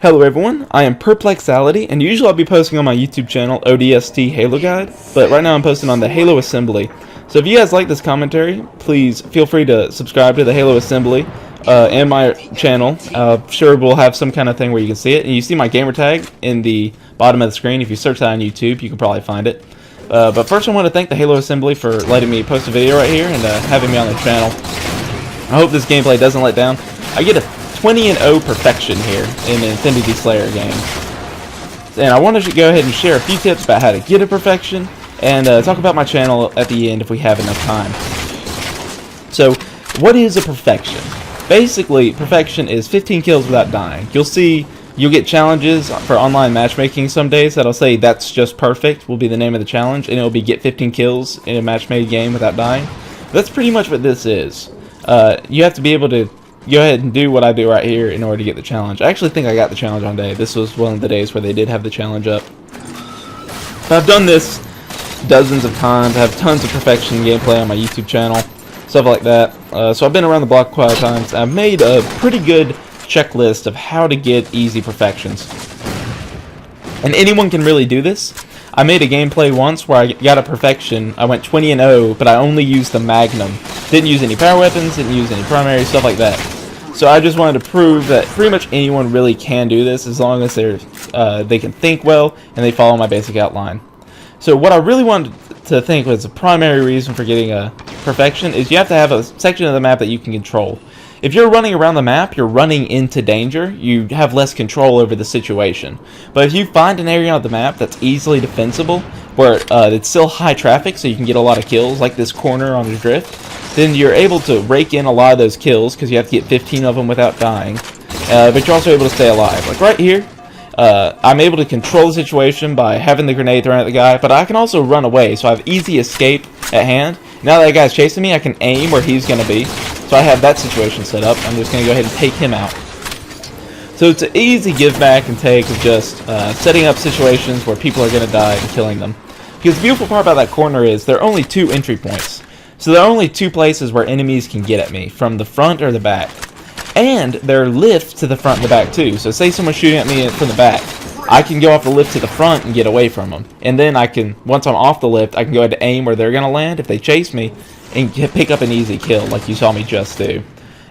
Hello everyone, I am Perplexality, and usually I'll be posting on my YouTube channel, ODSTHaloGuide, but right now I'm posting on the HaloAssembly. So if you guys like this commentary, please feel free to subscribe to the HaloAssembly and my channel. Sure we'll have some kind of thing where you can see it, and you see my gamer tag in the bottom of the screen. If you search that on YouTube, you can probably find it. But first I want to thank the HaloAssembly for letting me post a video right here and having me on the channel. I hope this gameplay doesn't let down. I get a 20-0 perfection here in the Infinity Slayer game. And I wanted to go ahead and share a few tips about how to get a perfection and talk about my channel at the end if we have enough time. So, what is a perfection? Basically, perfection is 15 kills without dying. You'll get challenges for online matchmaking some days that'll say that's just perfect will be the name of the challenge, and it'll be get 15 kills in a match-made game without dying. That's pretty much what this is. You have to be able to go ahead and do what I do right here in order to get the challenge. I actually think I got the challenge on day. This was one of the days where they did have the challenge up. I've done this dozens of times. I have tons of perfection gameplay on my YouTube channel, stuff like that. So I've been around the block quite a few times. I've made a pretty good checklist of how to get easy perfections. And anyone can really do this. I made a gameplay once where I got a perfection. I went 20-0, but I only used the Magnum. Didn't use any power weapons, didn't use any primary, stuff like that. So I just wanted to prove that pretty much anyone really can do this as long as they can think well and they follow my basic outline. So what I really wanted to think was the primary reason for getting a perfection is you have to have a section of the map that you can control. If you're running around the map, you're running into danger, you have less control over the situation. But if you find an area on the map that's easily defensible, where it's still high traffic so you can get a lot of kills, like this corner on Adrift, then you're able to rake in a lot of those kills because you have to get 15 of them without dying. But you're also able to stay alive. Like right here, I'm able to control the situation by having the grenade thrown at the guy, but I can also run away, so I have easy escape at hand. Now that guy's chasing me, I can aim where he's going to be. So I have that situation set up. I'm just going to go ahead and take him out. So it's an easy give back and take of just setting up situations where people are going to die and killing them. Because the beautiful part about that corner is there are only two entry points. So there are only two places where enemies can get at me, from the front or the back. And there are lifts to the front and the back too. So say someone's shooting at me from the back, I can go off the lift to the front and get away from them. And then I can, once I'm off the lift, I can go ahead and aim where they're going to land if they chase me and pick up an easy kill like you saw me just do.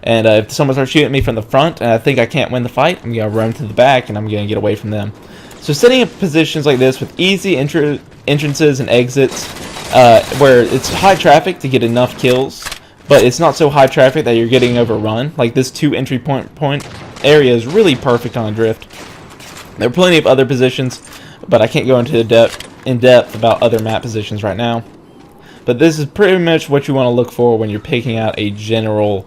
And if someone starts shooting at me from the front and I think I can't win the fight, I'm going to run to the back and I'm going to get away from them. So setting up positions like this with easy entrances and exits where it's high traffic to get enough kills, but it's not so high traffic that you're getting overrun. Like this two entry point area is really perfect on Adrift. There are plenty of other positions, but I can't go into in depth about other map positions right now. But this is pretty much what you want to look for when you're picking out a general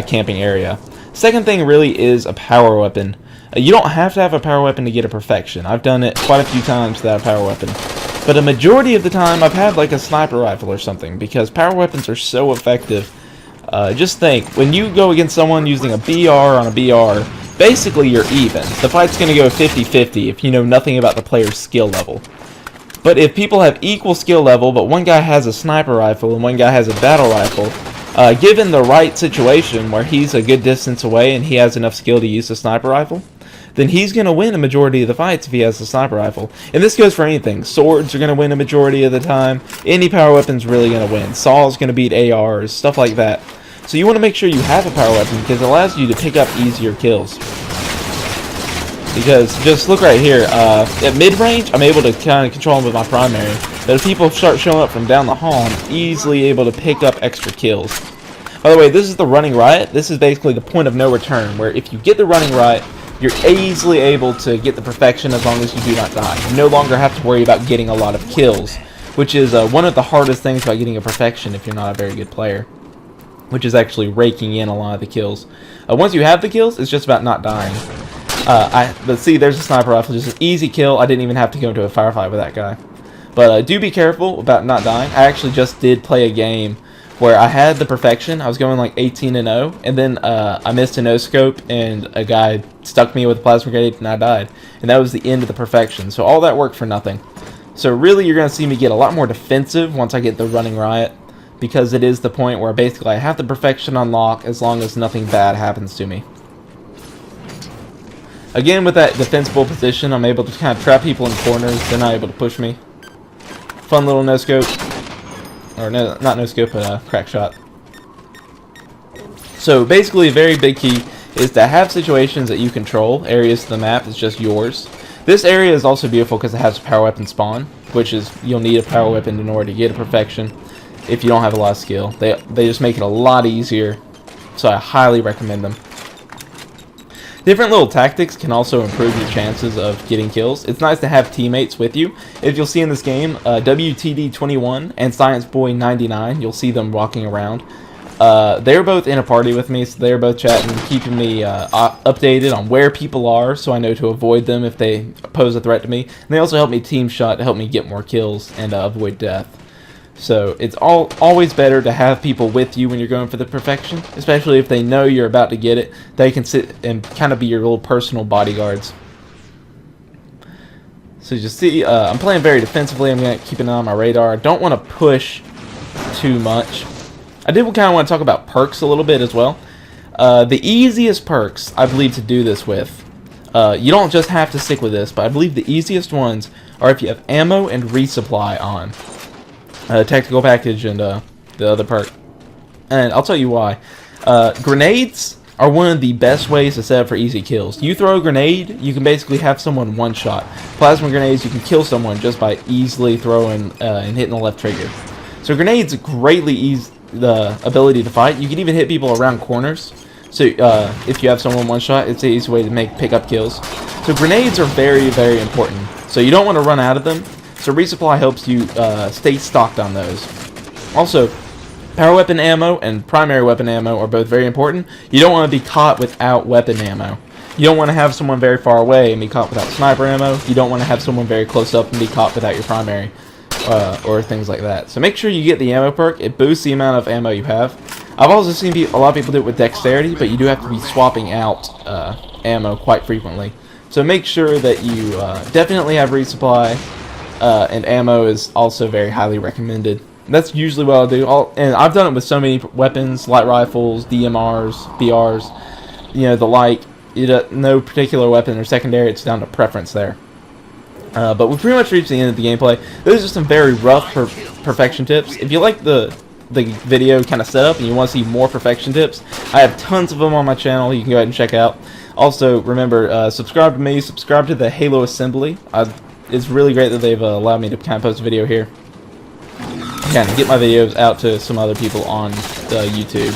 camping area. Second thing really is a power weapon. You don't have to have a power weapon to get a perfection. I've done it quite a few times without a power weapon. But a majority of the time I've had like a sniper rifle or something because power weapons are so effective. Just think, when you go against someone using a BR on a BR, basically you're even. The fight's going to go 50-50 if you know nothing about the player's skill level. But if people have equal skill level, but one guy has a sniper rifle and one guy has a battle rifle, given the right situation where he's a good distance away and he has enough skill to use the sniper rifle, then he's going to win a majority of the fights if he has a sniper rifle. And this goes for anything. Swords are going to win a majority of the time. Any power weapon's really going to win. Saw's going to beat ARs, stuff like that. So you want to make sure you have a power weapon because it allows you to pick up easier kills. Because just look right here, at mid-range, I'm able to kind of control them with my primary. But if people start showing up from down the hall, I'm easily able to pick up extra kills. By the way, this is the running Riot. This is basically the point of no return, where if you get the running Riot, you're easily able to get the perfection as long as you do not die. You no longer have to worry about getting a lot of kills, which is one of the hardest things about getting a perfection if you're not a very good player, which is actually raking in a lot of the kills. Once you have the kills, it's just about not dying. But see, there's a sniper rifle, just an easy kill. I didn't even have to go into a firefight with that guy. But do be careful about not dying. I actually just did play a game where I had the perfection. I was going like 18-0, and then I missed a no-scope, and a guy stuck me with a plasma grenade, and I died. And that was the end of the perfection. So all that worked for nothing. So really, you're going to see me get a lot more defensive once I get the running Riot, because it is the point where basically I have the perfection on lock as long as nothing bad happens to me. Again, with that defensible position, I'm able to kind of trap people in corners. They're not able to push me. Fun little no-scope. Or no, not no-scope, but crack shot. So basically, a very big key is to have situations that you control. Areas of the map is just yours. This area is also beautiful because it has a power weapon spawn, which is, you'll need a power weapon in order to get a perfection if you don't have a lot of skill. They just make it a lot easier, so I highly recommend them. Different little tactics can also improve your chances of getting kills. It's nice to have teammates with you. If you'll see in this game, WTD21 and ScienceBoy99, you'll see them walking around. They're both in a party with me, so they're both chatting, keeping me updated on where people are, so I know to avoid them if they pose a threat to me. And they also help me team shot to help me get more kills and avoid death. So it's always better to have people with you when you're going for the perfection, especially if they know you're about to get it. They can sit and kind of be your little personal bodyguards. So you see, I'm playing very defensively. I'm going to keep an eye on my radar. I don't want to push too much. I did kind of want to talk about perks a little bit as well. The easiest perks, I believe, to do this with, you don't just have to stick with this, but I believe the easiest ones are if you have ammo and resupply on. Tactical package and the other perk. And I'll tell you why. Grenades are one of the best ways to set up for easy kills. You throw a grenade, you can basically have someone one shot. Plasma grenades, you can kill someone just by easily throwing and hitting the left trigger. So grenades greatly ease the ability to fight. You can even hit people around corners. So if you have someone one shot, it's an easy way to pick up kills. So grenades are very, very important. So you don't want to run out of them. So resupply helps you stay stocked on those. Also, power weapon ammo and primary weapon ammo are both very important. You don't want to be caught without weapon ammo. You don't want to have someone very far away and be caught without sniper ammo. You don't want to have someone very close up and be caught without your primary or things like that. So make sure you get the ammo perk. It boosts the amount of ammo you have. I've also seen a lot of people do it with dexterity, but you do have to be swapping out ammo quite frequently. So make sure that you definitely have resupply. And ammo is also very highly recommended. That's usually what I'll do. And I've done it with so many weapons, light rifles, DMRs, BRs, you know, the like. No particular weapon or secondary, it's down to preference there. But we've pretty much reached the end of the gameplay. Those are some very rough perfection tips. If you like the video kind of setup and you want to see more perfection tips, I have tons of them on my channel you can go ahead and check out. Also, remember, subscribe to me, subscribe to the HaloAssembly. It's really great that they've allowed me to kind of post a video here. Kind of get my videos out to some other people on YouTube.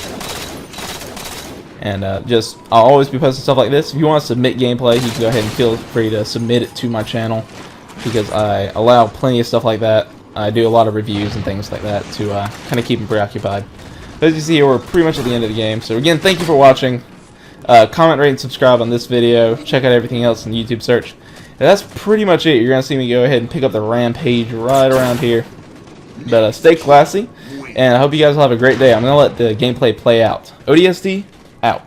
And I'll always be posting stuff like this. If you want to submit gameplay, you can go ahead and feel free to submit it to my channel, because I allow plenty of stuff like that. I do a lot of reviews and things like that to kind of keep them preoccupied. But as you see here, we're pretty much at the end of the game. So again, thank you for watching. Comment, rate, and subscribe on this video. Check out everything else in the YouTube search. And that's pretty much it. You're going to see me go ahead and pick up the rampage right around here. But stay classy, and I hope you guys will have a great day. I'm going to let the gameplay play out. ODST, out.